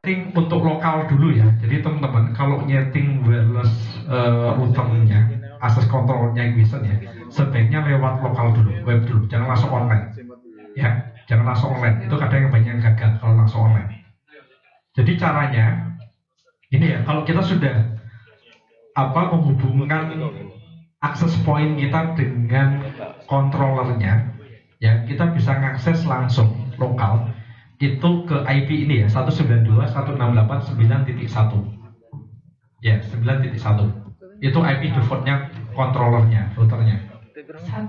nyeting untuk lokal dulu ya. Jadi teman-teman kalau nyeting wireless routernya, access controlnya Equison ya, sebaiknya lewat lokal dulu, web dulu, jangan langsung online. Ya, jangan langsung online. Itu kadang yang banyak yang gagal kalau langsung online. Jadi caranya ini ya, kalau kita sudah menghubungkan access point kita dengan controllernya, ya kita bisa mengakses langsung lokal itu ke IP ini ya 192.168.9.1 ya 9.1 itu IP defaultnya controllernya routernya.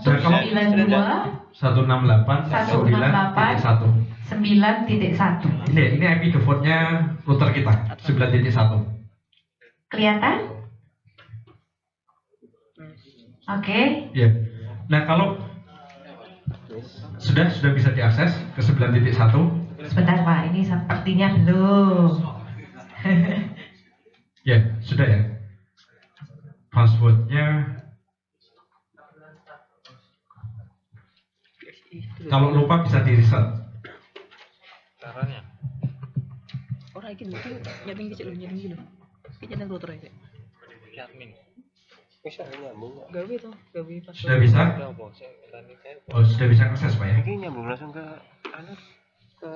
Dan kalau 192.168.9.1 ini IP defaultnya router kita 9.1. Kelihatan? Oke. Ya. Nah kalau sudah bisa diakses ke 9.1. Sebentar Pak, ini sepertinya belum. Ya, sudah ya. Passwordnya. Kalau lupa bisa di reset. Caranya. Orang iki lho, nyeting dicek lho, nyeting iki lho. Iki nyeting router iki. Admin. Bisa nyambung. Gawe to, gawe password. Sudah bisa? Oh, sudah bisa akses Pak ya? Ini nyambung langsung ke ke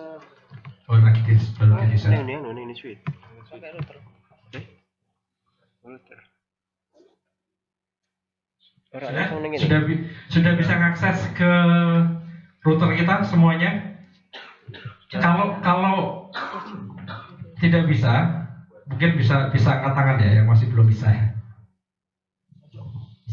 lagi baru di desain. Ini suite. Pakai router. Router. Sudah bisa mengakses ke router kita semuanya. Kalau tidak bisa, mungkin bisa angkat tangan ya yang masih belum bisa ya.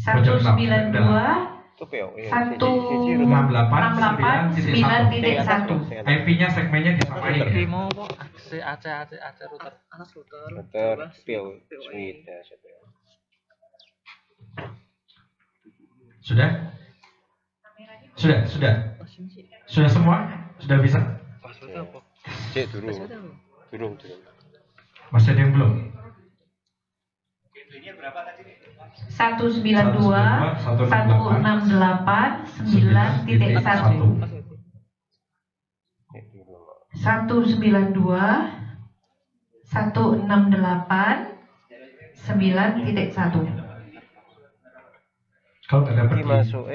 192 168.9.1 IP-nya segmennya disamain ya. IP mau kok AC router atas router PO suite ya. Sudah semua? Sudah bisa? Passwordnya apa? Cek turun. Masih ada yang belum? 192.168.9.1. Kalau nggak dapat masuk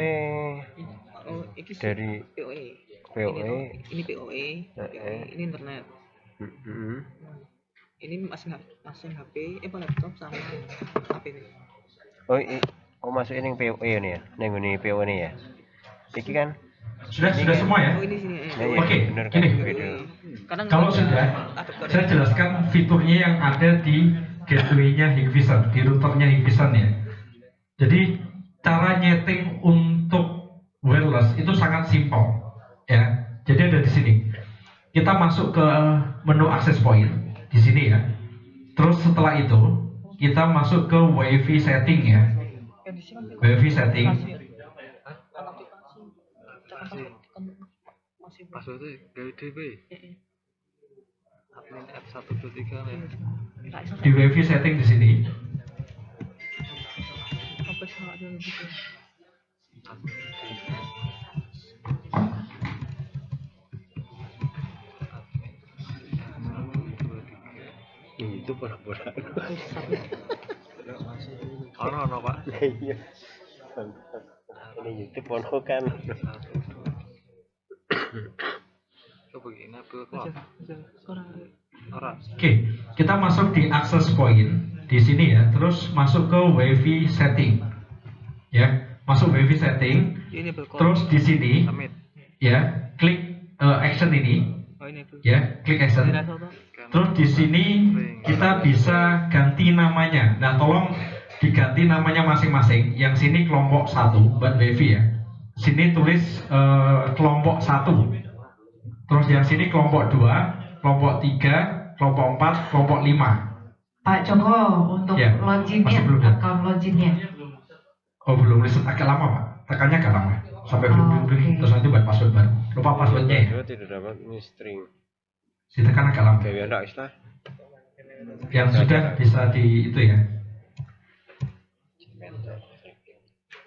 dari POE. Ini POE, ini internet. Ini masing HP, laptop sama HP ini. Masuk ini POE ini ya, ini POE ini ya. Iki kan sudah semua ya? Oh ini sini. Oke, gini. Kalau sudah, saya jelaskan fiturnya yang ada di gateway-nya Hikvision, di routernya Hikvision ya. Jadi cara nyeting untuk wireless itu sangat simpel ya. Jadi ada di sini. Kita masuk ke menu access point di sini ya. Terus setelah itu kita masuk ke WiFi setting ya. WiFi setting. Passwordnya GDB. Admin F123 nih. Di WiFi setting di sini. Apa sih ada gitu? Itu pura-pura. Ono Pak. Iya. Ini YouTube ono kan. Oke, kita masuk di access point di sini ya, terus masuk ke WiFi setting, ya, masuk WiFi setting, terus di sini, ya, klik action ini, ya, klik action, terus di sini kita bisa ganti namanya. Nah, tolong diganti namanya masing-masing. Yang sini kelompok 1 buat WiFi ya, sini tulis kelompok 1. Terus yang sini kelompok 2, kelompok 3, kelompok 4, kelompok 5. Pak Joko, untuk loginnya, account loginnya. Oh belum, riset agak lama Pak. Tekannya agak lama. Sampai belum terus nanti buat password baru. Lupa passwordnya ya. Tidak dapat ini string. Ditekan agak lama. Kayak ada istilah. Yang sudah bisa di itu ya.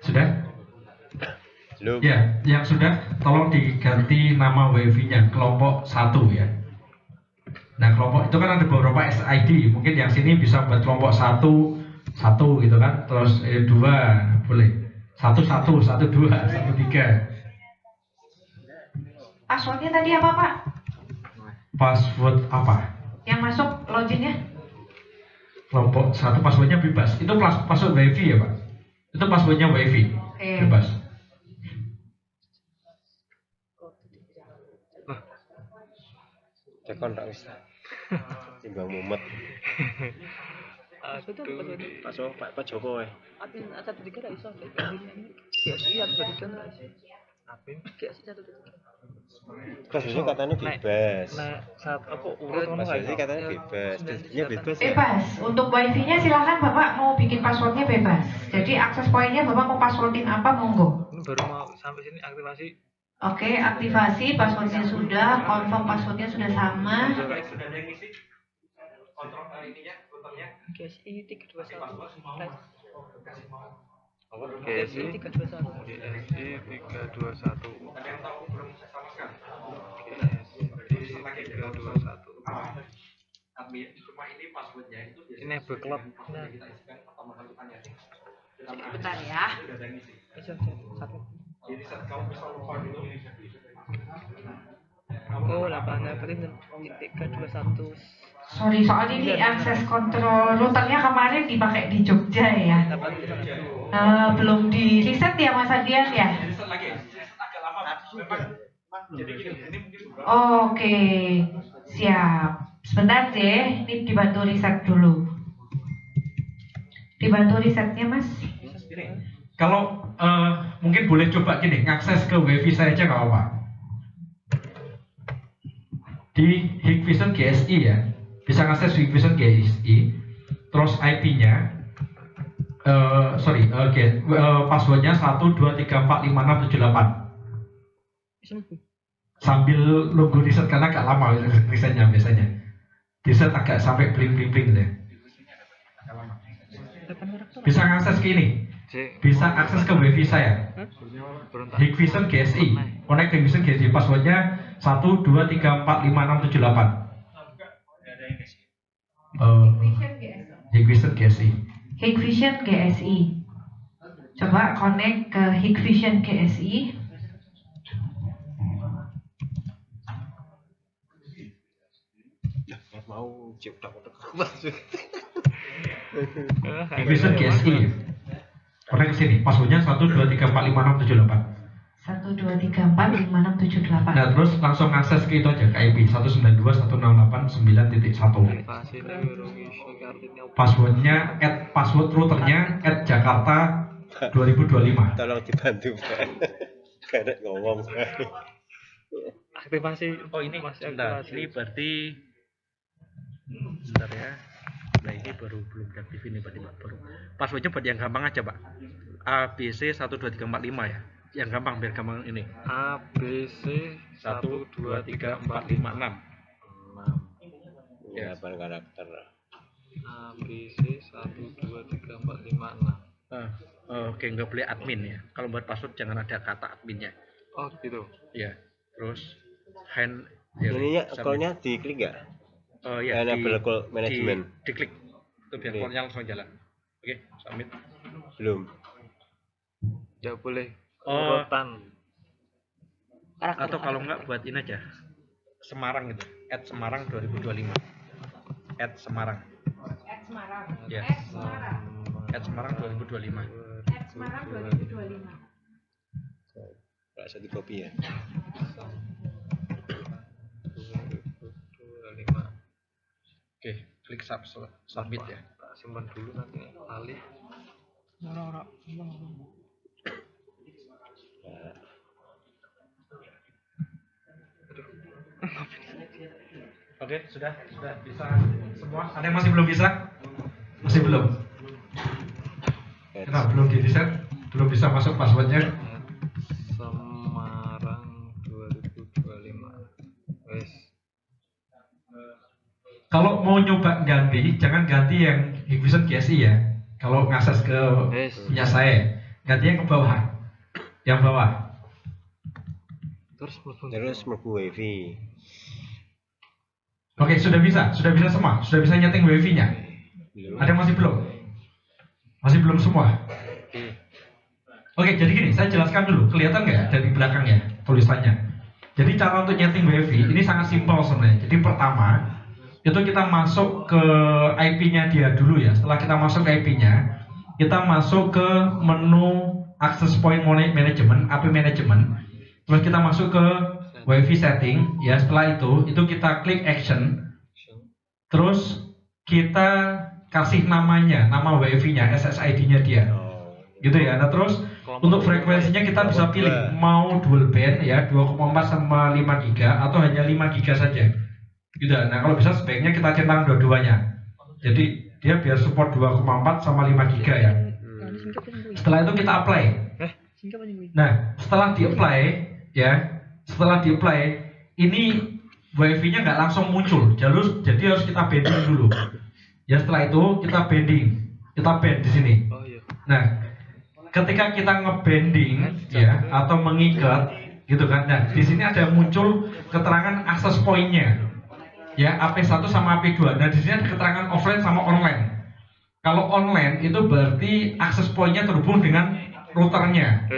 Sudah? Belum. Ya, yang sudah tolong diganti nama WiFi-nya kelompok 1 ya. Nah, kelompok itu kan ada beberapa SID. Mungkin yang sini bisa buat kelompok satu gitu kan. Terus 2 boleh. 1 1 1 2 1 3. Passwordnya tadi apa Pak? Password apa? Yang masuk loginnya? Kelompok 1 passwordnya bebas. Itu password WiFi ya Pak? Itu passwordnya WiFi. Bebas. Tekon tak bisa. Timbang mumet. Password Pak Joko ya. Admin 1 3 ra iso. Iya, 1 3 ra iso. Admin kayak 1 3. Passwordnya katanya bebas. Nah, saat apa urut ngono Passwordnya katanya bebas. Passwordnya bebas ya. Bebas. Untuk wifi-nya silakan Bapak mau bikin passwordnya bebas. Jadi akses poinnya Bapak mau passwordin apa monggo. Ini baru mau sampai sini aktivasi. Oke, aktivasi passwordnya sudah, confirm passwordnya sudah sama. Sudah ada yang ngisi? Kontrol ininya, routernya. GSI 321. Apa? GSI 321. GSI 321. Ada yang tahu belum sama sekali? GSI 321. Admin, cuma ini passwordnya itu biasanya. Ini backlog. Nah, kita isikan pertama kali tanya sih. Bentar ya. Sudah ada yang ngisi. Satu. Jadi saat kamu bisa lupa dulu. Oh, 8 321. Sorry, soal ini akses kontrol routernya kemarin dipakai di Jogja ya. Belum di reset ya Mas Adian ya? Reset lagi. Agak lama. Jadi gini, ini mungkin Oke, siap. Sebentar deh, ini dibantu riset dulu. Dibantu risetnya Mas. kalau mungkin boleh coba gini, ngakses ke WiFi saya aja nggak apa-apa. Di Hikvision GSI ya, bisa ngakses Hikvision GSI, terus IP-nya, passwordnya 123456778. Sambil nunggu riset karena agak lama risetnya biasanya. Riset agak sampai bling deh. Bisa ngakses ke ini. Bisa akses ke WiFi saya. Hikvision GSI. Connect Hikvision GSI. Passwordnya 123456778. Hikvision GSI. Hikvision GSI. Coba connect ke Hikvision GSI. Mau cipta utek. Hikvision GSI. Connect ke sini. Passwordnya 123456778. 123456778. Nah, terus langsung akses ke itu aja, ke IP 192.168.9.1. Passwordnya password routernya @jakarta 2025. Tolong dibantu Pak. Karena ngomong. Aktivasi. Oh ini masih sebentar, aktivasi. ini berarti sebentar ya. Nah ini belum diaktif ini berarti Pak, baru. Passwordnya buat yang gampang aja Pak. ABC 12345 ya. Yang gampang biar gampang ini. ABC 123456. Ya, 8 karakter. ABC 123456. Oke, nggak boleh admin ya. Kalau buat password jangan ada kata adminnya. Oh gitu. Ya. Terus hand Ininya call-nya diklik nggak? Oh ya, Enable call management. diklik. Itu biar call-nya langsung jalan. Oke, submit. Belum. Nggak boleh Oh, urutan. atau kalau nggak buat ini aja. Semarang gitu. @semarang 2025. @semarang. Semarang. Ya. @semarang 2025. Semarang 2025. Nggak usah di copy ya. 2025. Oke, klik submit ya. Simpan dulu nanti alih. Oke, sudah bisa semua. Ada yang masih belum bisa? Masih belum. Kenapa belum di reset? Belum bisa masuk passwordnya? Semarang 2025. Wes. Kalau mau nyoba ganti, jangan ganti yang Hikvision GSI ya. Kalau ngakses ke punya saya, ganti yang ke bawah. Yang bawah. Terus Terus mlebu WiFi. Oke, sudah bisa semua, sudah bisa nyeting wifi-nya. Ada yang masih belum? Masih belum semua. Oke, jadi gini, saya jelaskan dulu. Kelihatan nggak dari belakangnya tulisannya? Jadi cara untuk nyeting wifi ini sangat simpel sebenarnya. Jadi pertama, itu kita masuk ke IP-nya dia dulu ya. Setelah kita masuk ke IP-nya, kita masuk ke menu access point management, API management. Terus kita masuk ke wifi setting ya. Setelah itu kita klik action. Terus kita kasih namanya, nama wifi-nya, SSID-nya dia. Gitu ya. Nah, terus untuk frekuensinya kita bisa pilih mau dual band ya, 2,4 sama 5 giga atau hanya 5 giga saja. Gitu. Nah, kalau bisa sebaiknya kita centang dua-duanya. Jadi dia biar support 2,4 sama 5 giga ya. Setelah itu kita apply. Nah, setelah di-apply, ini wifi-nya nggak langsung muncul. Jadi harus kita bending dulu. Ya, setelah itu kita band di sini. Nah, ketika kita ngebanding ya atau mengikat gitu kan. Nah, di sini ada muncul keterangan access point-nya. Ya, AP1 sama AP2. Nah, di sini ada keterangan offline sama online. Kalau online itu berarti access point-nya terhubung dengan routernya.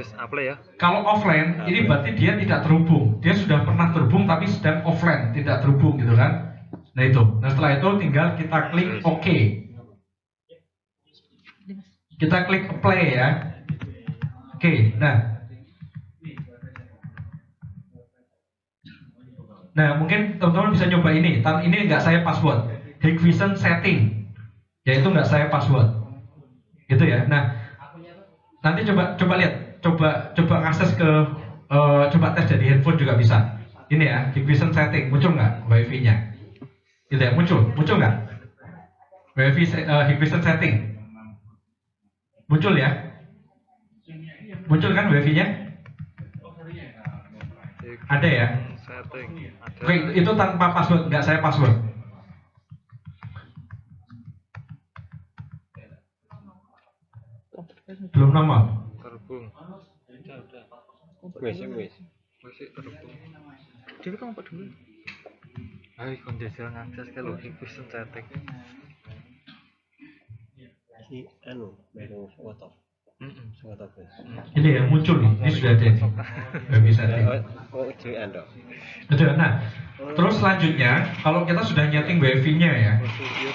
Kalau offline ini berarti dia tidak terhubung. Dia sudah pernah terhubung tapi sedang offline, tidak terhubung gitu kan. Nah itu. Nah setelah itu tinggal kita klik OK. Kita klik apply ya. Oke, Nah mungkin teman-teman bisa nyoba ini. Ini nggak saya password. Hikvision setting. Yaitu nggak saya password. Gitu ya. Nah nanti coba lihat, coba ngakses ke coba tes dari handphone juga bisa. Ini ya, Hikvision setting muncul nggak wifi-nya? Gitu ya, muncul nggak? Wifi Hikvision setting muncul ya? Muncul kan wifi-nya? Ada ya? Oke, itu tanpa password, nggak saya password. Belum normal. Terhubung. Wes. Masih terhubung. Jadi kamu apa dulu? Ayo kondisi ngakses kalau Hikvision setting. Si baru foto. Ini yang muncul nih, ini sudah ada nih. Nggak bisa nih. Betul. Nah, terus selanjutnya kalau kita sudah nyeting wifi-nya ya,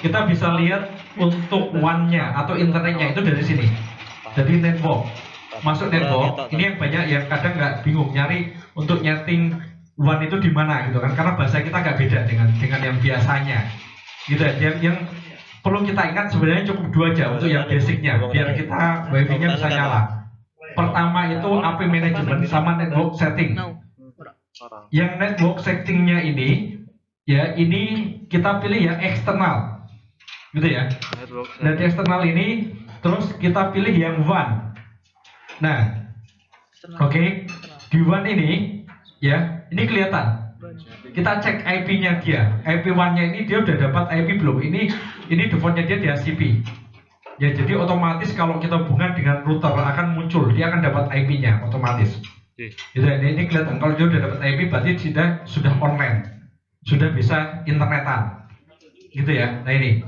kita bisa lihat untuk WAN-nya atau internetnya itu dari sini. Jadi network, masuk network. Ini yang banyak yang kadang nggak bingung nyari untuk nyeting WAN itu di mana gitu kan? Karena bahasa kita nggak beda dengan yang biasanya. Gitu ya. Yang perlu kita ingat sebenarnya cukup 2 aja untuk yang basicnya, biar kita wifi-nya bisa nyala. Pertama itu API management sama network setting. Yang network settingnya ini, ya ini kita pilih yang eksternal, gitu ya. Dan eksternal ini terus kita pilih yang WAN. Nah, oke, di WAN ini, ya ini kelihatan. Kita cek IP-nya dia, IP WAN-nya ini dia udah dapat IP belum? Ini default-nya dia di DHCP. Ya jadi otomatis kalau kita hubungan dengan router akan muncul, dia akan dapat IP-nya otomatis. Gitu, ini kelihatan kalau dia udah dapat IP berarti sudah online, sudah bisa internetan. Gitu ya. Nah ini.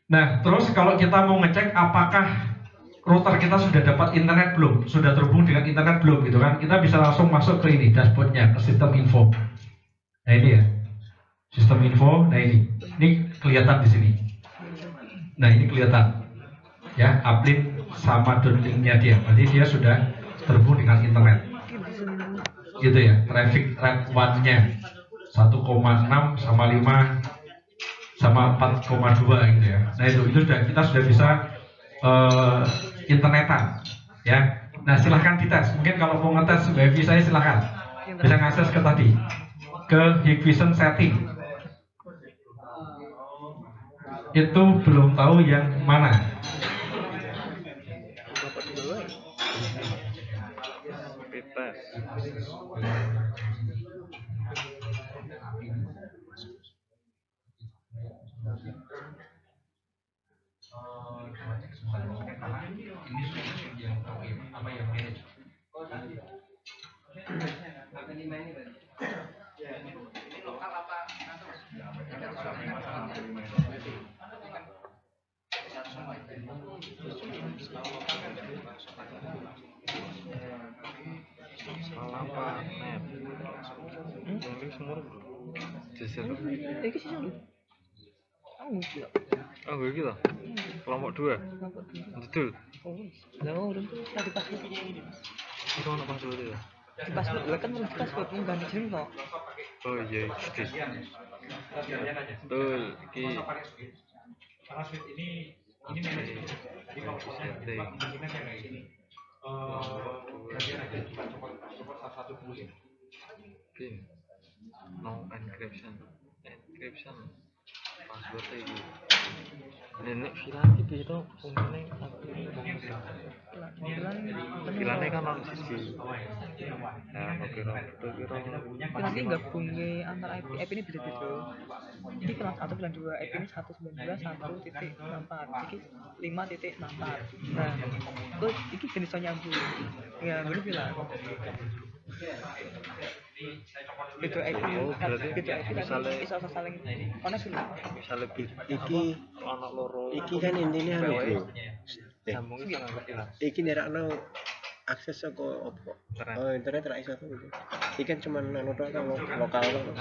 Nah terus kalau kita mau ngecek apakah router kita sudah dapat internet belum, sudah terhubung dengan internet belum gitu kan, kita bisa langsung masuk ke ini dashboardnya, ke sistem info. Nah ini ya, sistem info. Nah ini kelihatan di sini. Nah ini kelihatan, ya uplink sama downlinknya dia. Berarti dia sudah terhubung dengan internet. Gitu ya, traffic rate WAN-nya 1,6 sama 5 sama 4,2 gitu ya. Nah itu kita sudah bisa internetan, ya. Nah silahkan dites. Mungkin kalau mau ngetes wifi saya silahkan bisa ngakses ke tadi, ke Hikvision setting. Itu belum tahu yang mana. Ini lokal apa? Iki sih lho. Oh, gila. Oh gitu. Kelompok 2. Betul. Oh, lah udah tuh tadi pas itu. Itu ono password ya. Di password lah kan mesti password ganti jeneng kok. Oh iya, sedih. Betul, iki. Pin. No encryption. Encryption. Password iki. Nenek filan iki itu fungsinya filane kan ono siji. Nah, kira Nanti gabungnya antara IP ini beda-beda. Ini kelas 1 bulan 2, IP ini 192.1.64, ini 5.64. Nah, terus ini jenisnya nyambung. Ya, gue bilang. Beda IP, beda IP tapi bisa saling connect dulu. misalnya Iki anak loro iki kan intinya anu bro. sambung iki nang ngerti lah. Iki nerakno akses saka opo? Oh, internet ra iso tuh. Iki kan cuma anu tok kan lokal tok.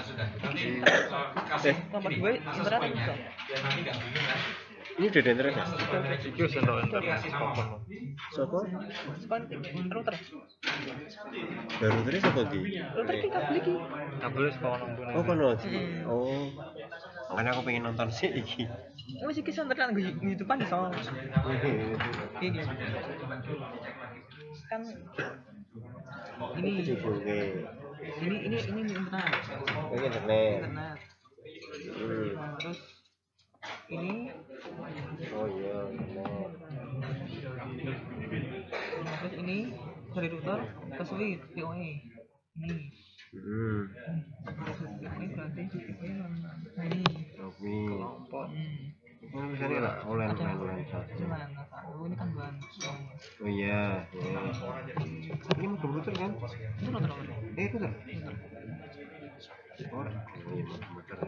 Nomor 2 internet bisa. Ini udah ada internet ya? Iki wis entuk internet open. Sopo? Sepan router. Baru terus apa iki? Router iki kabel iki. Kabel wis kono nang. Oh, kono. Oh. Makanya aku pengen nonton sih iki. Wis iki santeran YouTube-an iso. Iki. Kan ini Oke. ini internet. Ini internet. Internet. Terus ini Oh iya, internet. terus ini dari router ke switch PoE. Ini. Ini berarti PoE nah ini Oke. kelompok. Ini misalnya lah, online satu. Ini kan bahan. Oh iya. Ini mau komputer kan? Itu router. Itu kan? Oh, ini komputer.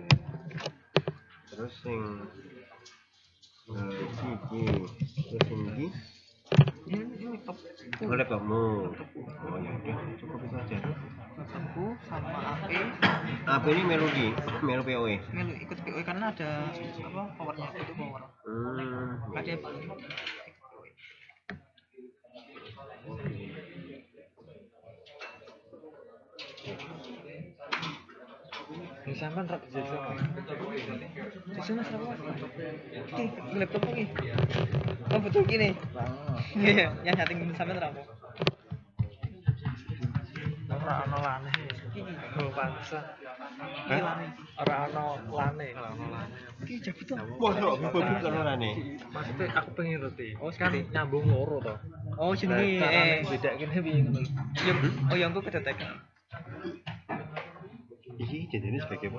Terus yang iki, terus yang iki. Ini laptop. Oh, laptopmu. Oh ya udah, cukup itu aja. Laptopku sama AP. Apa ini Melodi, Melo POE. Melu ikut PoE karena ada apa powernya itu power. Ada paling. Ini sampean rak dijajal. Susu mas apa? Ini laptop lagi. Oh betul gini. Iya, yang setting sampai terapa? Ora ono lane. Oh, pantesan. Ora ono lane. Iki jabut tuh. Mosok bagus kalorane. Maksudnya aku pengen ngerti. Oh, Kan seperti- nyambung loro to. Oh jenenge Beda kene piye ngono. Oh yang aku kedetek. Iki jadinya sebagai apa?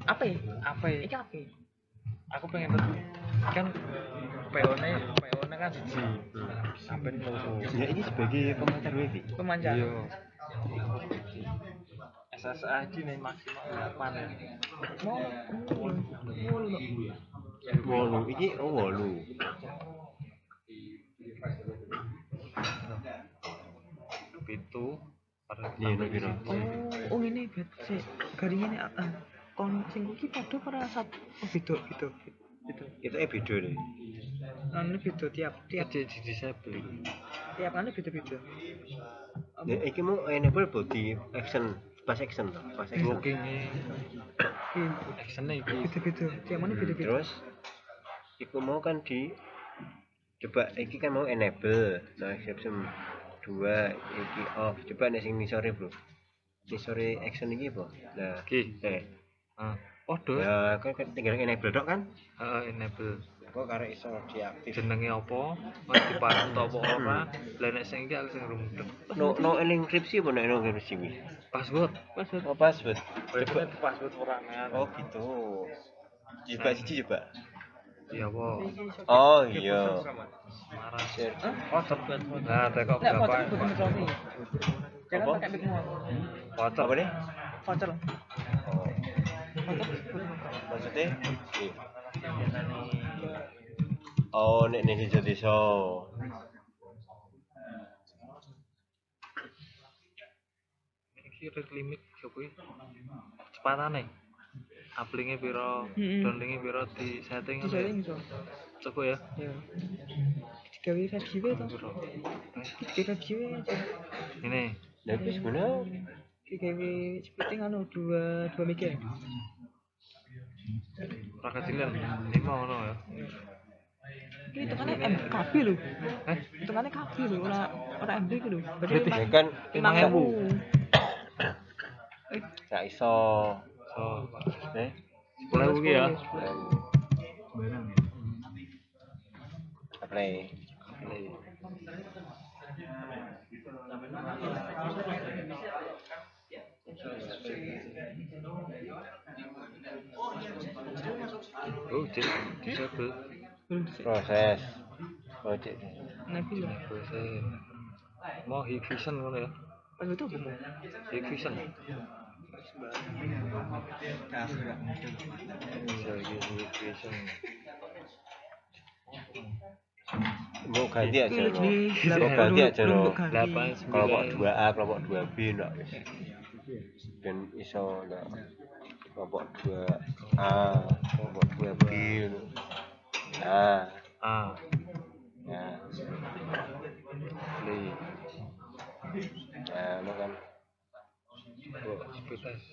Apa ya? Apa ya? Iki apa? Aku pengen ngerti. Kan PO-ne kan siji. Sampai loro. Ya ini sebagai pemancar wifi. Pemancar. Iya. SSID nih maksimal mana? Wolu, iki oh wolu. Pitu. Iya, piro? Oh ini bet sih garingnya nih kon sing iki padha para satu beda. Itu video deh. Anu beda tiap Di disable. tiap kali beda-beda. Ya iki mau enable body action, flash action toh, flash action. Blocking-e action-e iki. Beda-beda. Tiap mana beda-beda. Terus iku mau kan di coba iki kan mau enable, nah exception 2 iki off. Coba nek sing nisore, Bro. Nisore action iki apa? Nah, Iki. Podo. ya kan tinggal enable tok kan? Enable. Kok karek iso diaktif. Jenenge apa? Mas diparang to apa ora? Lah nek sing iki aku sing rumudeg. No enkripsi apa no enkripsi kuwi? Password. Oh, password. Coba password orangan. Oh gitu. Coba siji coba. Iya apa? Oh iya. Marah. Share. Nah, tekok Nek berapa? voucher bukan berarti. Jangan Apa? pakai bigmu. Foto Apa nih? Voucher. Oh. Maksudnya? Iya. Oh, nek desa-desa. Iki rate limit yo kuwi. Cepatane. uplink-nya piro, downlink-nya piro di setting. Di setting iso. Coba ya. Ya. Digawe 5GB to. Piro? Digawe 5GB aja. Ini. Tapi sebenarnya Digawe splitting anu 2 mega. Ora kecilan 5 ngono ya. Ini hitungannya KB lho. Hitungannya KB lho, ora MB ku lho. Berarti ya kan 5.000. gak iso. So, 10.000 10.000 ya. Play. Oh, disable. Proses. Oh, cek. Nabi lho. Proses. Mau high vision ngono ya. Pas itu apa mau? High vision. Bisa high vision. Mau ganti aja. Pilih Mau ganti aja loh. 8 Kelompok 9 2A, kelompok 2B enggak. Ben iso enggak. Kelompok 2A, kelompok 2B. Nah, A. ya. Play. Nah, lo kan Oh, speed test.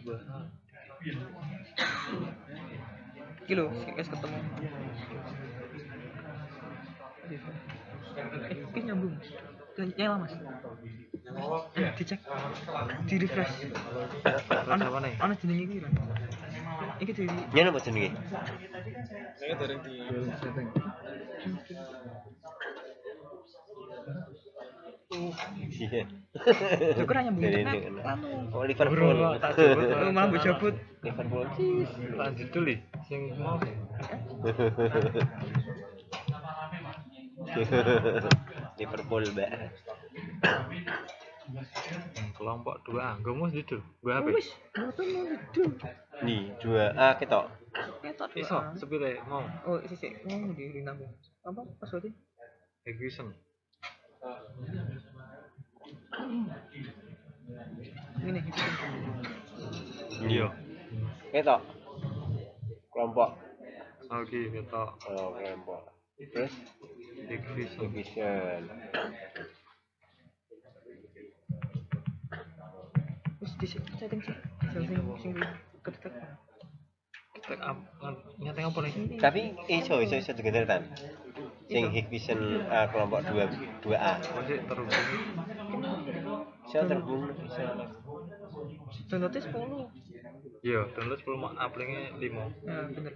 2A. Iki lho, guys ketemu. Iki nyambung. Nyala Mas. Dicek. Di refresh. Apa nih? Ana jenenge iki kan. Iki di nyana apa jenenge? Iya. syukur aja nyambung Dari internet. ini. Anu. Oh, Liverpool. Tak jebut. Malah mbok jabut. Liverpool. Lanjut dulu sing mau Liverpool, Mbak. kelompok 2A. Gue mau di dulu. Gue HP. Wis, ngopo mau itu. Nih, 2A ketok. Ketok Iso, sepile mau. Oh, sik mau di nambung. Apa passwordnya? High vision. Ini nih. Iya. Ketok. Kelompok. Oke, ketok. Oh, kelompok. Terus High vision. division. Wis di setting sih. Sing ketek. Kita nyateng apa nih? Tapi iso digeser kan. Sing Hikvision kelompok 2A. Masih terhubung. Iso terbunuh bisa. Downloadnya 10. Iya, download 10 uplink-nya 5. Ya, bener.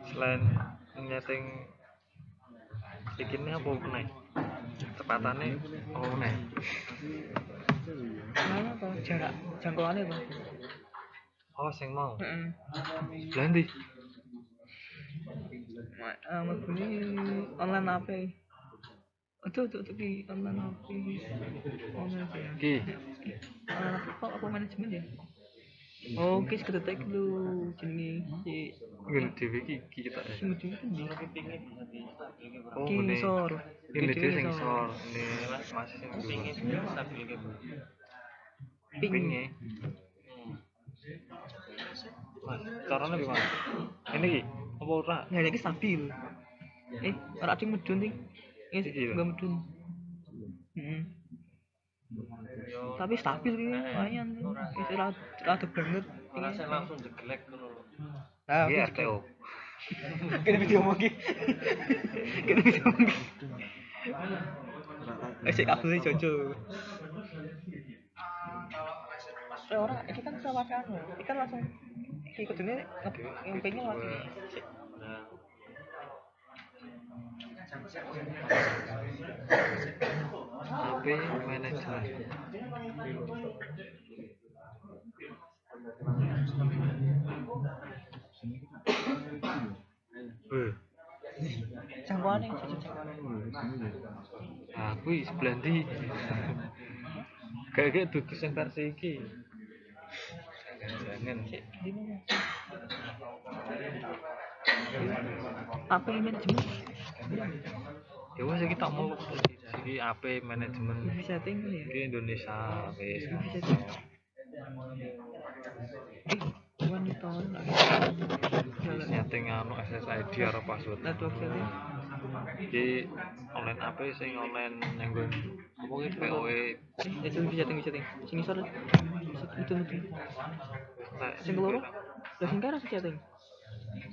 Selain nyeting bikinnya apa meneh? Cepatannya apa meneh? Mana apa? Jarak jangkauannya apa? Oh, sing mau. Heeh. Blandi. Ini online apa? Itu di online apa? Online apa ya? Ki. Online apa manajemen ya? Oh, guys, kedetek lu jenenge si Ngene dhewe ki kita ya. sing jenenge kan Oh, Ki ngene. Sor. Ini dia sing sor. Ini masih sing pingin stabil gitu. Pingnya. Mas, caranya gimana? Ini ki, apa ora? Ya iki stabil. Ora ada medun ning. Iki lho. Enggak medun. Heeh. Tapi stabil iki lumayan. Wis ora ada banget. Rasanya langsung jeglek ngono. Nah, Iya, RTO. kene video lagi. Kene video lagi. Sik kabelnya jojo. Ora, iki kan sawakan. Iki kan langsung iki kudune ngempenya langsung. Nah. HP manajemen. HP Jangkauannya jangkauannya. HP Wih, sebelah ndi? Kayak dudu sing versi iki. Jangan. Apa yang manajemen? Ya wes iki tak mau iki AP manajemen Wifi setting kan ya? di Indonesia wis. Wifi setting. Bukan di tahun lagi. Setting anu SSID karo password. Network setting. Di online AP sing online yang gue apa ki POE Wifi setting. Sing isor. Itu. Sing keloro. Lah sing karo setting.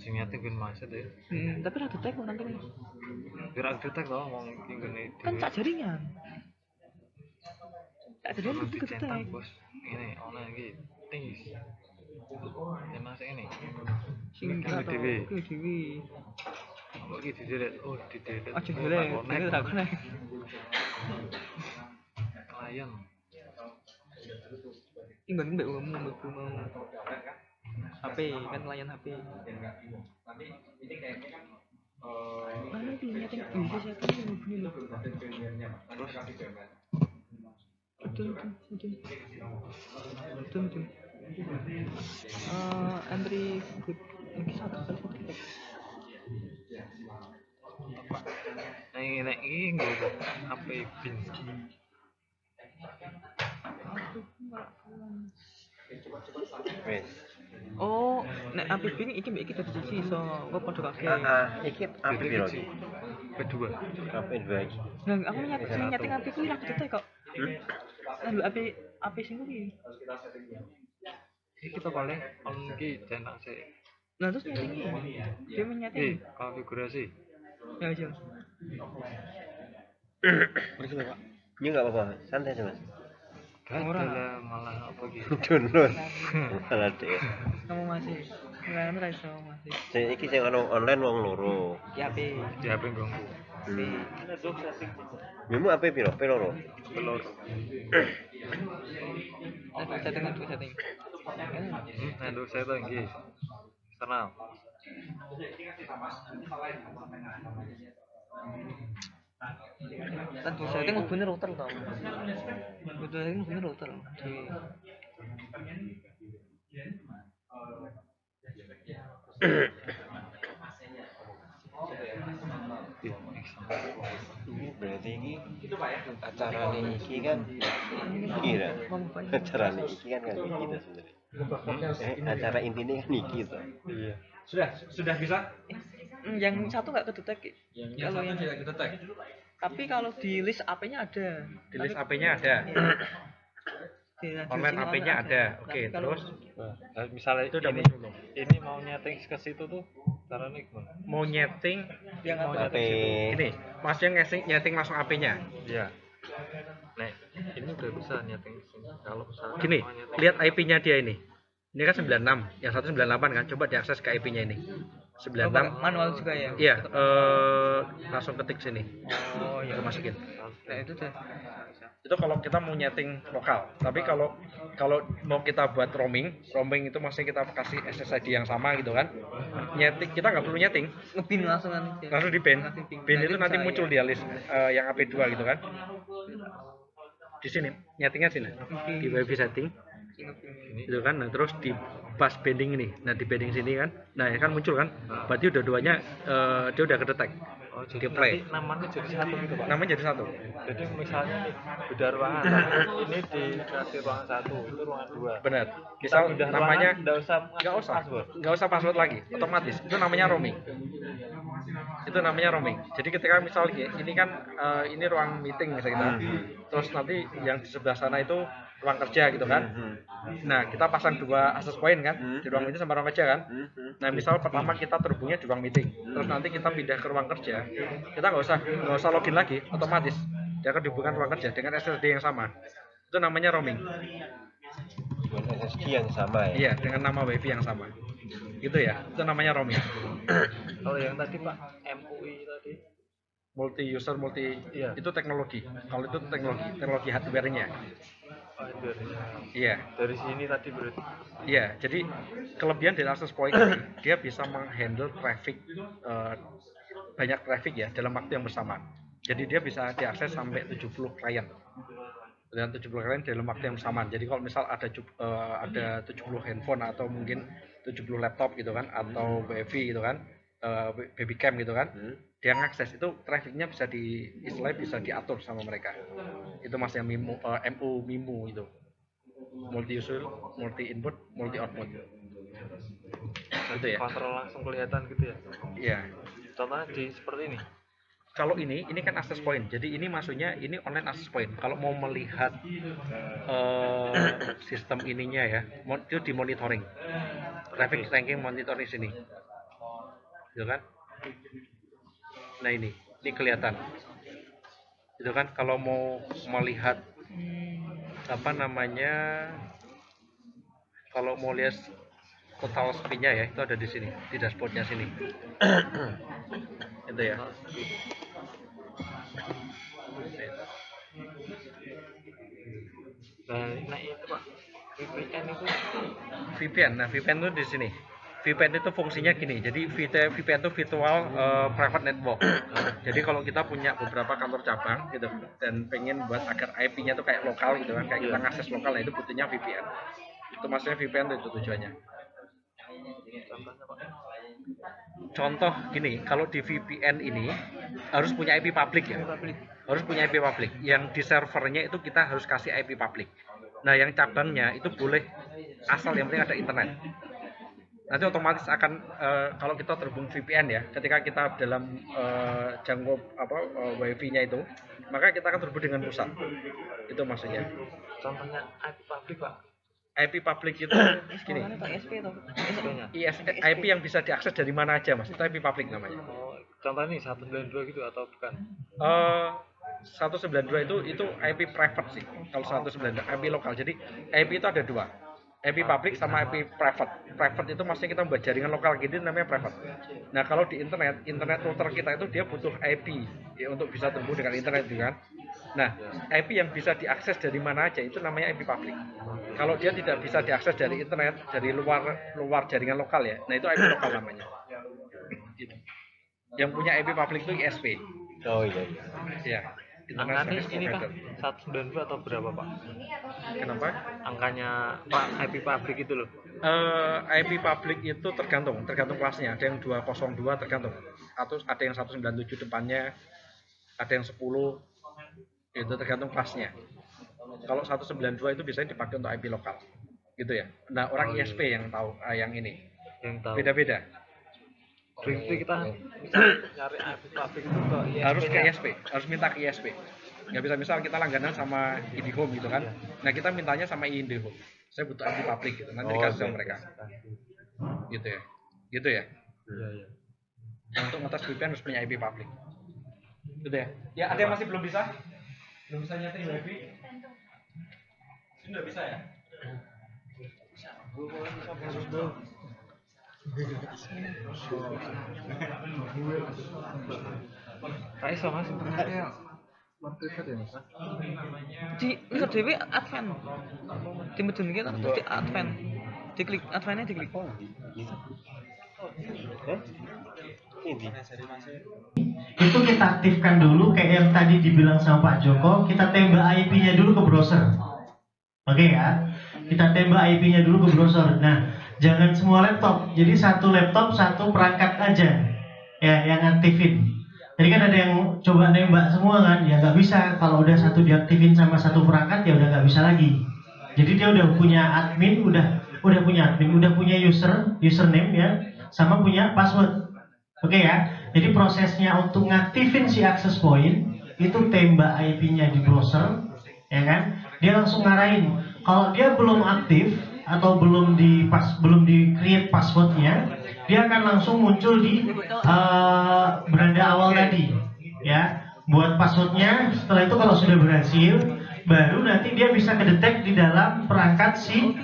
sing nyate gue macet ya. Tapi ra detek kok nangkene. Gerak detek to wong iki ngene Kan tak jaringan. Tak jaringan itu dicetak kedetek. bos. Ini online iki tinggi. Ya masih ini. Sing Iki karo dhewe. iki dhewe. Apa iki didelete? Oh, didelete. Aja delek, delek ra konek. Klien. Imbang mbek mau HP kan layan HP. Mana sih nyeting bisa setting yang begini loh. Betul. Entry good yang satu kali kita. Nek iki nggo HP bin. Wes. Oh, nek api ping iki mbek iki dadi siji iso engko padha kabeh. Iki apa piro iki? Kedua. Apa dua iki? Nah, aku nyeting api kuwi ra kedetek kok. Lha api sing kuwi. Iki kita paling on iki cenak sih. Nah, terus nyeting dia menyeting. Konfigurasi. Ya, iya. Bersih Pak. Ini enggak apa-apa, santai aja Mas. Ora malah apa gitu. Download. Malah deh. Kamu masih nggak ra iso masih. Sing iki sing ono online wong loro. Ya api. Di HP gongku. Memu apa piro? Piro? Pelor. Setting. Untuk saya tuh iki. Eksternal. Tentu setting bener router tau. Betul ini bener router. Berarti ini acara iki kan kira. Acara iki kan kan kita sebenarnya. Acara intinya kan iki tuh. Iya. Sudah bisa? Yang satu nggak kedetek. Yang satu tidak kedetek. Tapi kalau di list AP-nya ada. Di list AP-nya ada. Online AP-nya ada. Oke, terus Nah, misalnya itu udah ini, muncul belum? ini mau nyeting ke situ tuh caranya gimana? Mau nyeting yang Mau apa? nyeting situ. ini, Masnya nyeting langsung AP-nya. Iya. Nah, ini udah bisa nyeting sini. Kalau misalnya Gini, mau nyeting lihat IP-nya dia ini. Ini kan 96, yang satu 98 kan. Coba diakses ke IP-nya ini. 96. Manual juga ya. Iya, langsung ketik sini. Oh iya. Kita masukin. Nah itu tuh. Itu kalau kita mau nyeting lokal. Tapi kalau mau kita buat roaming itu maksudnya kita kasih SSID yang sama gitu kan. Nyeting kita nggak perlu nyeting, Ngepin langsung kan. langsung di bin. Bin itu nanti muncul di list yang AP2 gitu kan. Di sini nyetingnya sini di wifi setting gitu kan. Nah terus di pas banding ini, nah di banding sini kan, nah ya kan muncul kan, berarti udah duanya dia udah kedetek. oh, Di jadi play. nanti namanya jadi satu gitu Pak. Namanya jadi satu. Jadi misalnya nih beda ruangan, tapi ini dikasih ruangan satu, itu ruangan dua. Benar. Misal Udah namanya nggak usah nggak usah password lagi, otomatis itu namanya roaming. Itu namanya roaming. Jadi ketika misal ini kan ini ruang meeting misalnya kita, terus nanti yang di sebelah sana itu ruang kerja gitu kan. Nah kita pasang dua access point kan di ruang meeting sama ruang kerja kan. Nah misal pertama kita terhubungnya di ruang meeting, terus nanti kita pindah ke ruang kerja, kita nggak usah login lagi, otomatis dia akan dihubungkan ruang kerja dengan SSD yang sama. Itu namanya roaming. Dengan SSD yang sama ya. Iya, dengan nama wifi yang sama. Gitu ya, itu namanya roaming. Kalau yang tadi Pak MUI tadi, Multi user Iya. itu teknologi. Kalau itu teknologi hardware-nya. Iya. dari sini tadi berarti. Iya, jadi kelebihan dari access point ini, dia bisa menghandle traffic banyak traffic ya dalam waktu yang bersamaan. Jadi dia bisa diakses sampai 70 klien. Dan 70 klien dalam waktu yang bersamaan. Jadi kalau misal ada 70 handphone atau mungkin 70 laptop gitu kan, atau wifi gitu kan, baby cam gitu kan, dia ngakses itu trafficnya bisa bisa diatur sama mereka. Itu mas yang MIMU itu, multi user, multi input, multi output. Gitu ya. Kontrol langsung kelihatan gitu ya. Iya. Contohnya seperti ini. Kalau ini kan access point. Jadi ini maksudnya ini online access point. Kalau mau melihat sistem ininya ya, itu di monitoring. Traffic ranking monitoring sini. Gitu kan? Nah ini kelihatan. Gitu kan? Kalau mau melihat apa namanya? Kalau mau lihat total speed-nya ya, itu ada di sini, di dashboard-nya sini. Itu ya. Nah itu Pak, VPN itu. VPN, nah VPN itu di sini. VPN itu fungsinya gini, jadi VPN itu virtual private network. Jadi kalau kita punya beberapa kantor cabang gitu dan pengen buat agar IP-nya tuh kayak lokal gitu kan, kayak kita ngakses lokal, nah itu butuhnya VPN. Itu maksudnya VPN itu tujuannya. Contoh gini, kalau di VPN ini harus punya IP public ya, harus punya IP public. Yang di servernya itu kita harus kasih IP public. Nah yang cabangnya itu boleh asal yang penting ada internet. Nanti otomatis akan kalau kita terhubung VPN ya, ketika kita dalam jangkau wifi-nya itu, maka kita akan terhubung dengan pusat. Itu maksudnya. Contohnya IP public Pak. IP public itu gini. IP yang bisa diakses dari mana aja mas, itu IP public namanya. Oh, contohnya ini 192 gitu atau bukan? 192 itu IP private sih. Kalau 192 IP lokal. Jadi IP itu ada dua. IP public sama IP private. Private itu maksudnya kita membuat jaringan lokal gitu, namanya private. Nah kalau di internet router kita itu dia butuh IP ya, untuk bisa terhubung dengan internet juga kan. Nah IP yang bisa diakses dari mana aja itu namanya IP public. Kalau dia tidak bisa diakses dari internet, dari luar jaringan lokal ya, nah itu IP lokal namanya. Gitu. Yang punya IP public itu ISP. Oh iya. Ya. Angkanya ini Pak 192 atau berapa Pak? Kenapa? Angkanya Pak IP public itu loh. IP public itu tergantung kelasnya. Ada yang 202 tergantung. Atau ada yang 197 depannya, ada yang 10. Itu tergantung kelasnya. Kalau 192 itu biasanya dipakai untuk IP lokal. Gitu ya. Nah, orang ISP yang tahu yang ini. Yang tahu. Beda-beda. Berarti kita bisa nyari IP public itu ke ISP. Harus ke ISP, harus minta ke ISP. Nggak bisa misal kita langganan sama IndiHome gitu kan. Nah, kita mintanya sama IndiHome. Saya butuh IP public gitu. Nanti dikasih sama mereka. Gitu ya. Gitu ya. Iya. Nah, untuk ngetes VPN harus punya IP public. Gitu ya. Ya, ada yang masih belum bisa? Belum bisa nyeting wifi? Sudah bisa ya? Iso Mas. Di bisa dewe advent. Di medun iki terus di advent. Diklik adventnya diklik. Ini. Itu kita aktifkan dulu kayak yang tadi dibilang sama Pak Joko, kita tembak IP-nya dulu ke browser. Oke ya, kita tembak IP-nya dulu ke browser. Nah, jangan semua laptop, jadi satu laptop satu perangkat aja ya yang aktifin. Jadi kan ada yang coba nembak semua kan, ya nggak bisa. Kalau udah satu diaktifin sama satu perangkat ya udah nggak bisa lagi. Jadi dia udah punya admin, udah punya username ya, sama punya password. Oke ya, jadi prosesnya untuk ngaktifin si access point itu tembak IP-nya di browser, ya kan? Dia langsung ngarahin. Kalau dia belum aktif atau belum di create passwordnya, dia akan langsung muncul di beranda awal tadi, ya. Buat passwordnya. Setelah itu kalau sudah berhasil, baru nanti dia bisa kedetek di dalam perangkat si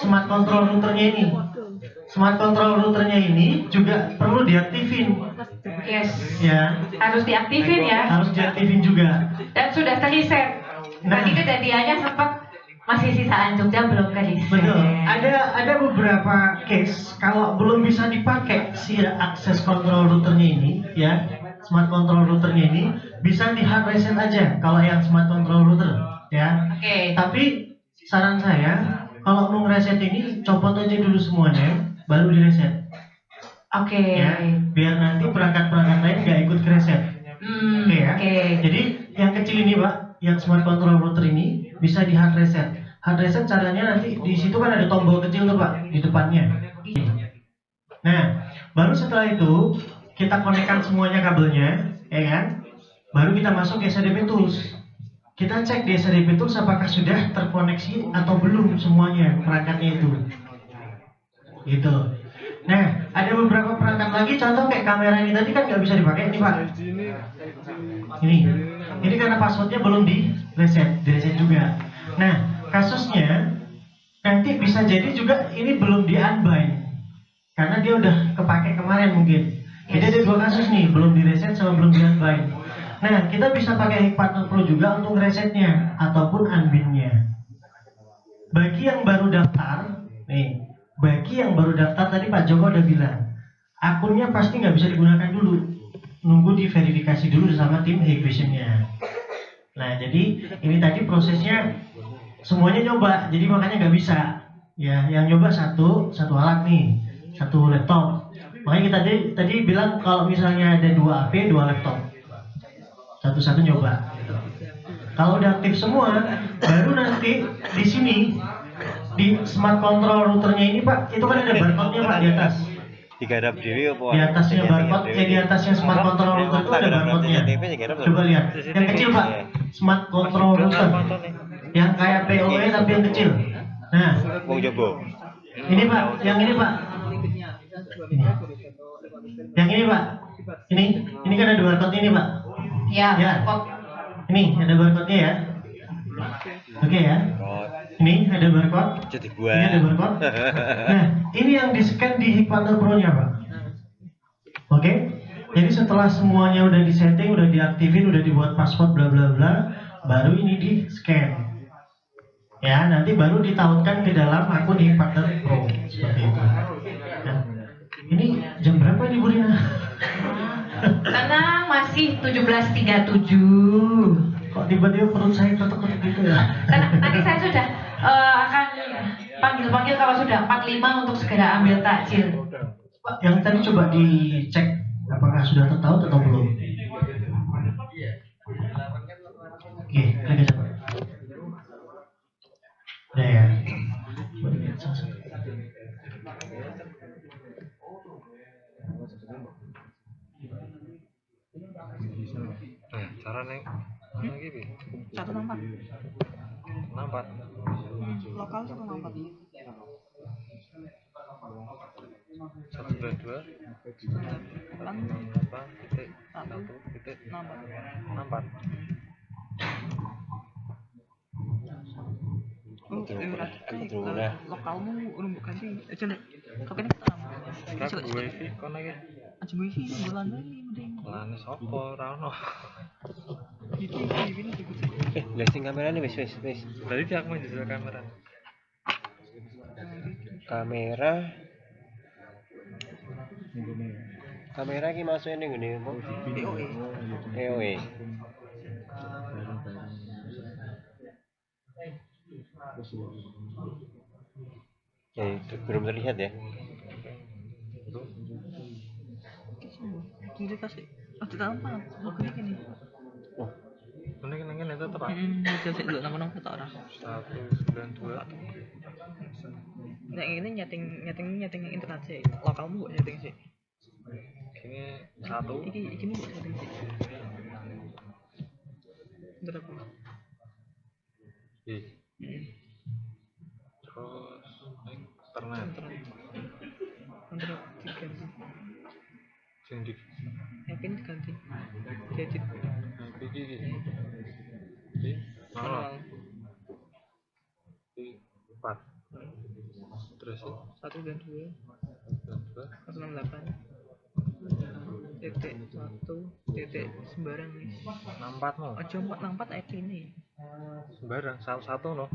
smart control routernya ini. Smart control routernya ini juga perlu diaktifin. Yes. Ya. Harus diaktifin ya. Harus diaktifin juga. Dan sudah teriset. Nah. Tadi kejadiannya sempat masih sisaan Jogja belum teriset. Betul. Ada beberapa case kalau belum bisa dipakai si access control routernya ini, ya, smart control routernya ini bisa di hard reset aja kalau yang smart control router ya. Oke. Tapi saran saya kalau mau ngereset ini copot aja dulu semuanya baru di reset Oke. ya, biar nanti perangkat-perangkat lain nggak ikut kereset. Oke ya. Oke. Jadi yang kecil ini Pak, yang smart control router ini bisa di hard reset. Hard reset caranya nanti di situ kan ada tombol kecil tuh Pak di depannya. Nah, baru setelah itu kita konekkan semuanya kabelnya, ya kan? Baru kita masuk ke SHDP Tools. Kita cek di SHDP Tools apakah sudah terkoneksi atau belum semuanya perangkatnya itu. Gitu. Nah, ada beberapa perangkat lagi, contoh kayak kamera ini tadi kan nggak bisa dipakai ini Pak. Ini karena passwordnya belum di reset juga. Nah, kasusnya nanti bisa jadi juga ini belum di unbind karena dia udah kepake kemarin mungkin. Jadi ada dua kasus nih, belum di reset sama belum di unbind. Nah, kita bisa pakai Hikpartner Pro juga untuk resetnya ataupun unbindnya. Bagi yang baru daftar, tadi Pak Joko udah bilang, akunnya pasti nggak bisa digunakan dulu, nunggu diverifikasi dulu sama tim Hikvision-nya. Nah, jadi ini tadi prosesnya semuanya nyoba, jadi makanya nggak bisa. Ya, yang nyoba satu alat nih, satu laptop. Makanya kita tadi bilang kalau misalnya ada 2 HP, 2 laptop, satu nyoba. Kalau udah aktif semua, baru nanti di sini di smart control routernya ini Pak, itu kan ada barcode-nya Pak di atas. Digarap diri apa? Di atasnya barcode, di atasnya smart control router itu ada barcode-nya. Coba lihat, yang kecil Pak, smart control router, yang kayak PoE tapi yang kecil. Nah, Mau coba. ini Pak, yang ini Pak. Yang ini Pak, ini kan ada barcode ini Pak. Ya. Ini ada barcode-nya ya. Oke ya. Ini ada barcode. Jadi gua. Ini ada barcode. Nah, ini yang di-scan di Hikpartner Pro-nya Pak. Oke. Jadi setelah semuanya udah disetting, udah diaktifin, udah dibuat password bla bla bla, baru ini di-scan. Ya, nanti baru ditautkan ke dalam akun Hikpartner Pro seperti itu. Nah, ini jam berapa nih Bu Rina? Karena masih 17.37. Kok tiba-tiba perut saya ketuk-ketuk gitu ya? Karena nanti saya sudah akan panggil kalau sudah 45 untuk segera ambil takjil. Pak, yang tadi coba dicek apakah sudah tertaut atau belum? Oke, lagi coba. Udah ya. Cara neng lagi bi 164. nampak Lokal 164. 192 8.1.1.64. Lokalmu udah ganti aja nih. Tokennya kita Sekarang gue sih kono iki aja gue sih bulan ini mending. lane sapa ora ono. Ini juga. Blasting kamera nih wis. Berarti aku main di kamera. Kamera ki masukin ning ngene apa? EOE. Itu belum terlihat ya. Jadi kasih. Tidak apa. Oke ini. Oh, Ini itu tetap. Jadi dulu nama foto orang. 192. Nah ini nyeting internet sih. Lokalmu buat nyeting sih. Ini 1. Ini buat nyeting sih. Berapa? Terus internet. Antara diganti. Sing di Yakin diganti. Jadi iki. Di manual. 4. Terus 1 dan 2 168 titik 1 titik sembarang nih 64 no. aja 464 IP ini Sembarang satu no.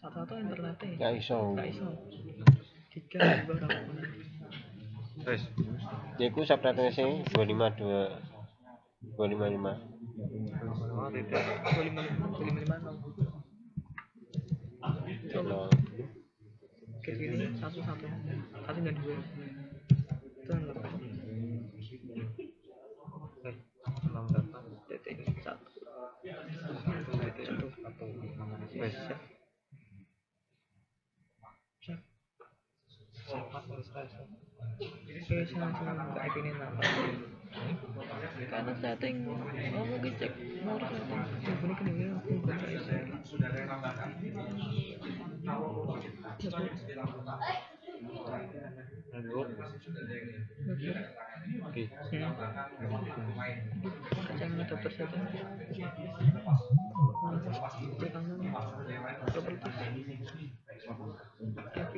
satu internetnya nggak iso. giga berapa Wes. Ya iku subtitles sing 252 255. 255 Nol. ke sini 1 dan 2 itu yang berapa? 68 titik 1 wes oke saya langsung ke IP ini apa karena setting mungkin cek mau setting ini kan ini aku baca isi oke kacang dokter setting cek kanan properties IP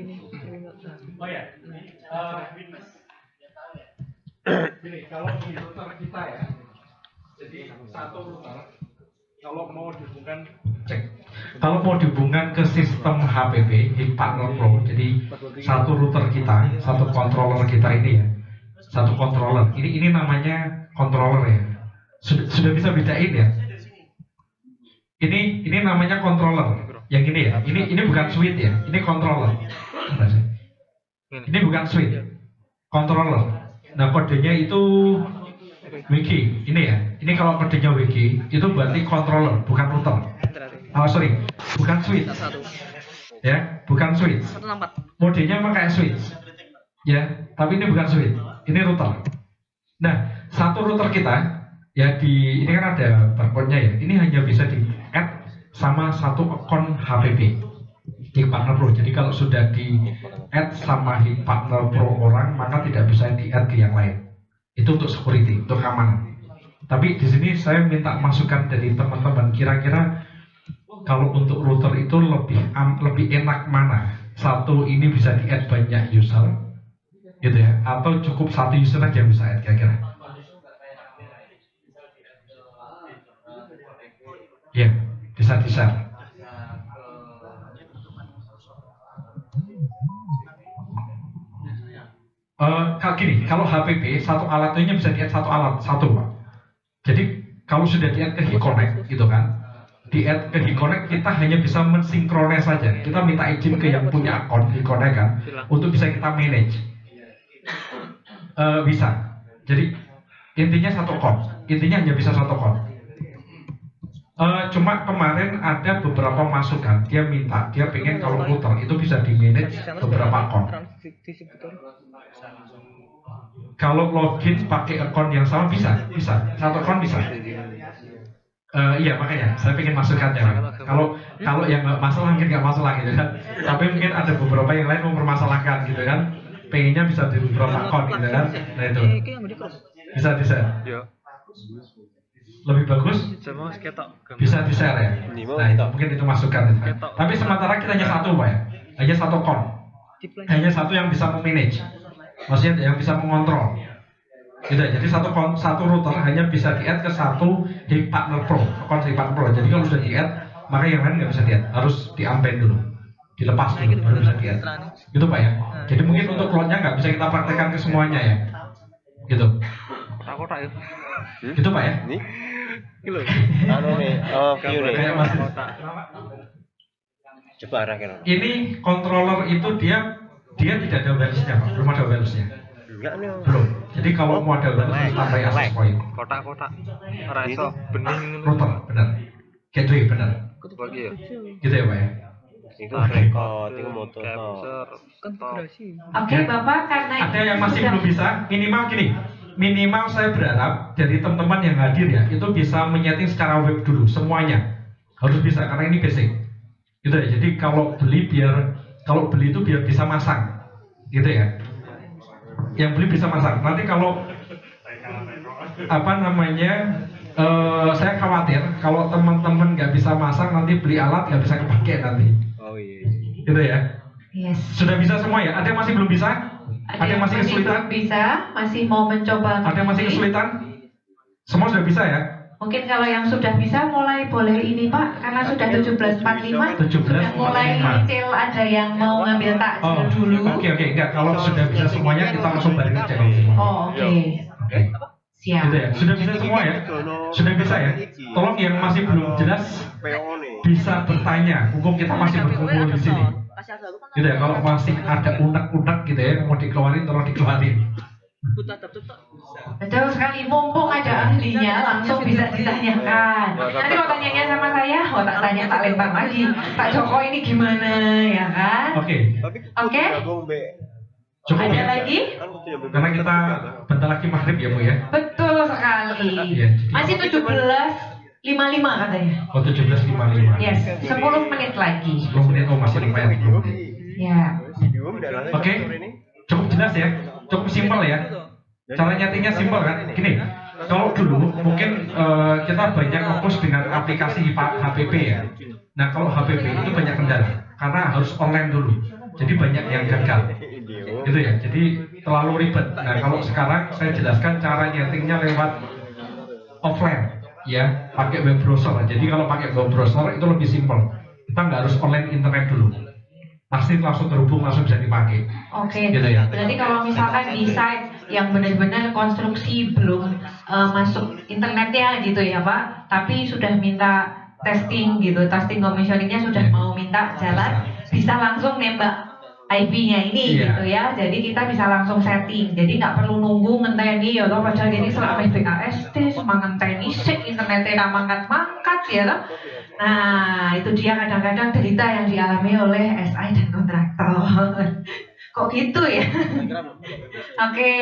ini Oh ya. Gini, kalau di router kita ya, jadi satu router kalau mau dihubungkan kalau mau dihubungkan ke sistem HPP Hik Partner Pro, jadi satu router kita, satu controller kita ini ya, satu controller. Ini namanya controller ya. Sudah bisa bedain ya. Ini namanya controller. Yang ini ya. Ini bukan switch ya. Ini controller. Ini bukan switch. Controller. Nah, kodenya itu WG. Ini ya. Ini kalau kodenya WG itu berarti controller, bukan router. Oh, sorry. Bukan switch. Ya, bukan switch. 164 Modenya memang kayak switch. Ya, tapi ini bukan switch. Ini router. Nah, satu router kita ya ini kan ada barcode-nya ya. Ini hanya bisa di-add sama satu akun HPP Hik Partner Pro. Jadi kalau sudah di-add sama Hik Partner Pro orang, maka tidak bisa di-add ke yang lain. Itu untuk security, untuk keamanan. Tapi di sini saya minta masukan dari teman-teman. Kira-kira kalau untuk router itu lebih enak mana? Satu ini bisa di-add banyak user, gitu ya? Atau cukup satu user aja yang bisa add kira-kira? Ya, bisa di-share. Kalau gini, kalau HPP satu alat itu bisa di-add satu alat, satu Pak. Jadi kalau sudah di-add ke Hikonnect gitu kan, di-add ke Hikonnect kita hanya bisa mensinkronis saja. Kita minta izin ke yang punya akun Hikonnect kan, untuk bisa kita manage. Bisa. Jadi intinya satu akun, intinya hanya bisa satu akun. Cuma kemarin ada beberapa masukan, dia pengen kalau router itu bisa di manage beberapa akun. Kalau login pakai akun yang sama bisa, satu akun bisa. Iya makanya saya pengen masukannya. Kalau yang nggak masalah mungkin nggak masalah gitu kan. Tapi mungkin ada beberapa yang lain mempermasalahkan gitu kan. Pengennya bisa di beberapa akun gitu kan. Nah itu bisa di-share. Lebih bagus bisa di-share ya. Nah itu mungkin itu masukan. Tapi sementara kita hanya satu Pak ya, hanya satu akun, hanya satu yang bisa memanage. Maksudnya yang bisa mengontrol gitu ya. Jadi satu router hanya bisa di-add ke satu Hik Partner Pro, akun Hik Partner Pro. Jadi kalau sudah di-add, maka yang lain nggak bisa di-add, harus di-unban dulu, dilepas dulu baru bisa di-add gitu Pak ya. Jadi mungkin untuk cloud-nya nggak bisa kita praktekkan ke semuanya ya gitu. Kotak-kotak ya Gitu Pak ya. View nih. Kayak masih. Coba arahkan. Ini controller itu dia tidak ada wireless-nya Pak, belum ada wireless-nya. Enggak nih. Belum. Jadi kalau mau ada wireless harus tambah access point. kotak-kotak raiso bening Router, benar. Gateway, benar. bagi ya Gitu ya Pak ya. Itu record, itu motor. konfigurasi Oke Bapak, karena Ada yang masih belum bisa, minimal gini. Minimal saya berharap dari teman-teman yang hadir ya, itu bisa menyeting secara web dulu semuanya. Harus bisa karena ini basic. Gitu ya. Jadi kalau beli itu biar bisa masang. Gitu ya. Yang beli bisa masang. Nanti kalau saya khawatir kalau teman-teman nggak bisa masang nanti beli alat nggak bisa kepake nanti. Oh iya. Gitu ya. yes. Sudah bisa semua ya? Ada yang masih belum bisa? Ada yang masih kesulitan? belum bisa, masih mau mencoba. Ada yang masih kesulitan? Semua sudah bisa ya? Mungkin kalau yang sudah bisa mulai boleh ini Pak, karena sudah 17.45 sudah mulai kecil, ada yang mau ngambil takjil dulu. Oke, enggak. Kalau sudah bisa semuanya kita langsung balik aja kalau semua. Oh, oke. Oke. Siap. Gitu ya. Sudah bisa semua ya? Sudah bisa ya? Tolong yang masih belum jelas bisa bertanya, mumpung kita masih berkumpul di sini. Gitu ya, kalau masih ada unek-unek gitu ya, mau dikeluarin, tolong dikeluarin. Betul sekali, mumpung ada ahlinya langsung bisa ditanyakan. Nanti mau tanyanya sama saya, tak tanya tak lempar lagi. Pak Joko ini gimana ya kan? Oke. Oke? Cukup Ada ya? lagi? Karena kita bentar lagi maghrib ya Bu ya? Betul sekali. Iya, jadi- Masih 17.55 katanya. Oh 17.55. Yes, 10 menit lagi. 10 menit, oh masih lumayan 10 menit. Ya. Oke, cukup jelas ya, cukup simpel ya. Cara nyetingnya simpel kan? Gini, kalau dulu mungkin kita banyak fokus dengan aplikasi HPP ya. Nah kalau HPP itu banyak kendala karena harus online dulu, jadi banyak yang gagal. Gitu ya, jadi terlalu ribet. Nah kalau sekarang saya jelaskan cara nyetingnya lewat offline ya, pakai web browser. Jadi kalau pakai web browser itu lebih simpel. Kita nggak harus online internet dulu. Pasti langsung terhubung, langsung bisa dipakai. Oke, Gitu ya. berarti kalau misalkan di site yang benar-benar konstruksi belum masuk internetnya gitu ya Pak, tapi sudah minta testing gitu, testing commissioningnya sudah mau minta jalan, bisa langsung nembak IP-nya ini Iya. gitu ya, jadi kita bisa langsung setting, jadi nggak perlu nunggu ngenteni ya toh, padahal ini selama BKSD semang ngenteni sik internetnya mangkat-mangkat ya toh. Nah itu dia kadang-kadang derita yang dialami oleh SI dan kontraktor. Kok gitu ya? Oke.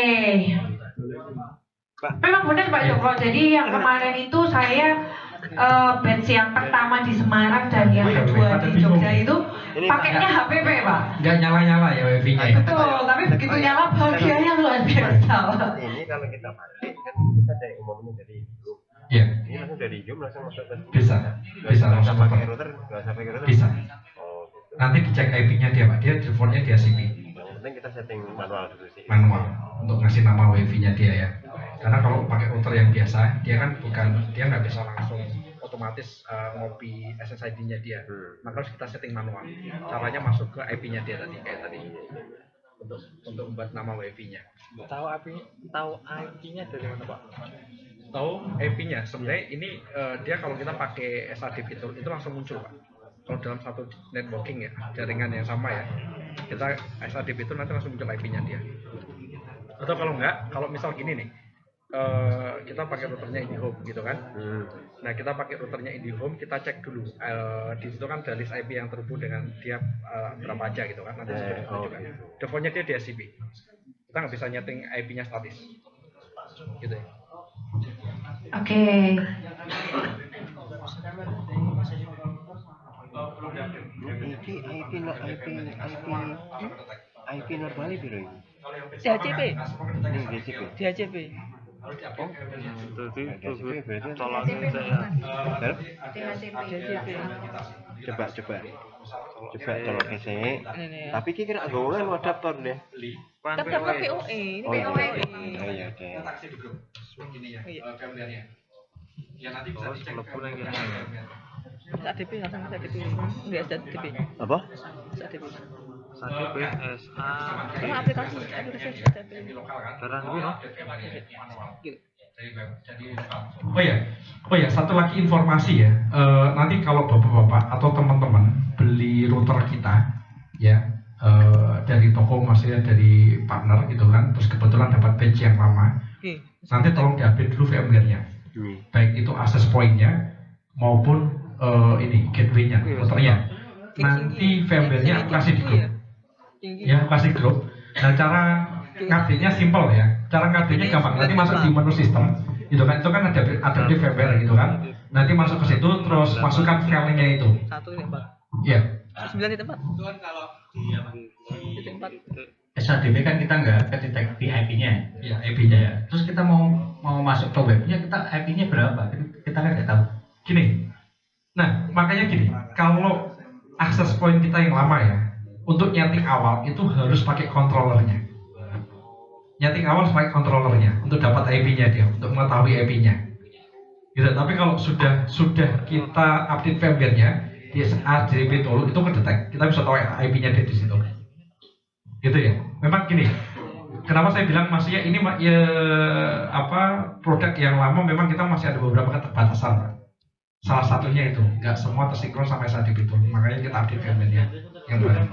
Memang benar Pak Joko, jadi yang kemarin itu saya batch yang pertama di Semarang dan yang kedua di Jogja itu pakainya HPP Pak. Nggak nyala-nyala ya wifi-nya ya? Betul, tapi begitu nyala bahagianya luar biasa. Ini kalau kita pakai kan kita dari umumnya dari Zoom. Iya, Ini langsung dari Zoom langsung masuk ke bisa nggak langsung usah pakai pakai. router, nggak usah pakai router. Bisa. Oh, gitu. Nanti dicek IP-nya dia Pak, dia defaultnya di ACP Yang penting kita setting manual dulu sih. manual untuk ngasih nama wifi-nya dia ya. Karena kalau pakai router yang biasa, dia kan dia nggak bisa langsung otomatis ngopi SSID-nya dia. Maka harus kita setting manual. Caranya masuk ke IP-nya dia tadi kayak tadi. Untuk membuat nama wifi-nya. Tahu IP-nya dari mana Pak? Tahu IP-nya sebenarnya ini dia kalau kita pakai SAD fitur itu langsung muncul Pak. Kalau dalam satu networking ya, jaringan yang sama ya, kita SAD fitur nanti langsung muncul IP-nya dia. Atau kalau enggak, kalau misal gini nih, kita pakai routernya IndiHome gitu kan. Nah kita pakai routernya IndiHome, kita cek dulu di situ kan ada list IP yang terhubung dengan dia berapa aja gitu kan, nanti sudah ditunjukkan. Defaultnya dia DSCP, kita nggak bisa nyeting IP-nya statis gitu ya. Oke. IP normalnya biru ini. DHCP. Ini DHCP. DHCP. Jadi tolongin saya. DHCP. Coba tolong ke sini. Ini ya. Tapi kira gowongan adaptor deh. Tetap ke PoE. Ini Oh, iya. PoE. Oh iya deh. Ya nanti bisa Oh, dicek. mlebu nang kene. SADP langsung SADP. Enggak SADP. Apa? SADP. SADP SA. Karena aplikasi SADP. Barang kuwi no. Gitu. Oh ya, satu lagi informasi ya. Nanti kalau bapak-bapak atau teman-teman beli router kita, ya dari toko, maksudnya dari partner gitu kan, terus kebetulan dapat batch yang lama, nanti tolong diupdate dulu VMware-nya, baik itu access point-nya maupun ini gateway-nya, routernya. Nanti VMware-nya aku kasih di grup, ya aku kasih grup. Nah cara ngupdate-nya simple ya. Cara ngupdate-nya gampang. Nanti masuk di menu sistem, gitu kan. Itu kan ada di VMware gitu kan. Nanti masuk ke situ, terus masukkan filenya itu. 1.4. Iya. 9.4. SADP kan kita nggak kedetek di IP-nya. Iya, IP-nya ya. Terus kita mau masuk ke webnya, kita IP-nya berapa? Kita kan nggak tahu. Gini. Nah, makanya gini, kalau access point kita yang lama ya, untuk nyeting awal itu harus pakai controllernya. Nyeting awal harus pakai controllernya untuk dapat IP-nya dia, untuk mengetahui IP-nya. Gitu. Tapi kalau sudah kita update firmware-nya di ADP tool itu kedetek, kita bisa tahu IP-nya di situ. Gitu ya. Memang gini, kenapa saya bilang maksudnya ini produk yang lama memang kita masih ada beberapa keterbatasan, Pak. Salah satunya itu nggak semua tersinkron sampai saat itu, makanya kita update firmware-nya yang baru.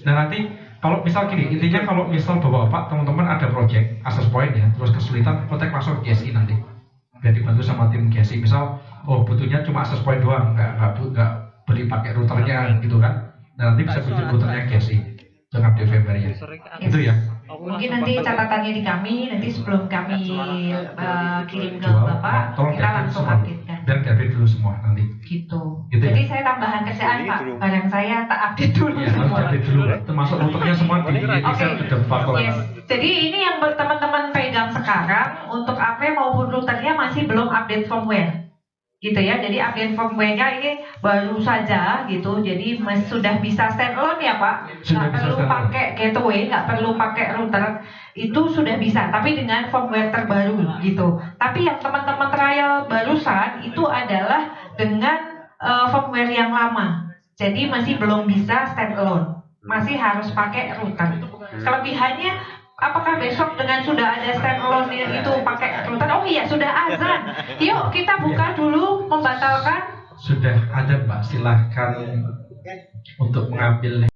Nah nanti kalau misal gini, intinya kalau misal bapak-bapak teman-teman ada project access point ya, terus kesulitan kontak langsung ke GSI nanti, biar dibantu sama tim GSI. Misal butuhnya cuma access point doang, nggak beli pakai routernya gitu kan. Nah nanti bisa bikin routernya GSI dengan update firmware-nya. Itu ya. Mungkin nanti catatannya di kami, nanti sebelum kami kirim ke Jual, Bapak, tolong kita diupdate langsung semua. update kan. Dan diupdate dulu semua nanti. Gitu. Gitu ya? Jadi saya tambahan kerjaan Pak, barang saya tak update dulu Iya, harus semua. diupdate dulu, termasuk routernya semua di Excel Oke. udah faktor. Yes. Jadi ini yang teman-teman pegang sekarang untuk AP maupun routernya masih belum update firmware. Gitu ya. Jadi update firmware-nya ini baru saja gitu. Jadi sudah bisa standalone ya Pak. Sudah Nggak bisa perlu standalone. pakai gateway, nggak perlu pakai router. Itu sudah bisa, tapi dengan firmware terbaru gitu. Tapi yang teman-teman trial barusan itu adalah dengan firmware yang lama. Jadi masih belum bisa standalone. Masih harus pakai router. Kelebihannya apakah besok dengan sudah ada standalone itu pakai router? Oh iya, sudah azan. Yuk kita buka dulu, membatalkan. Sudah ada Mbak, silahkan untuk mengambil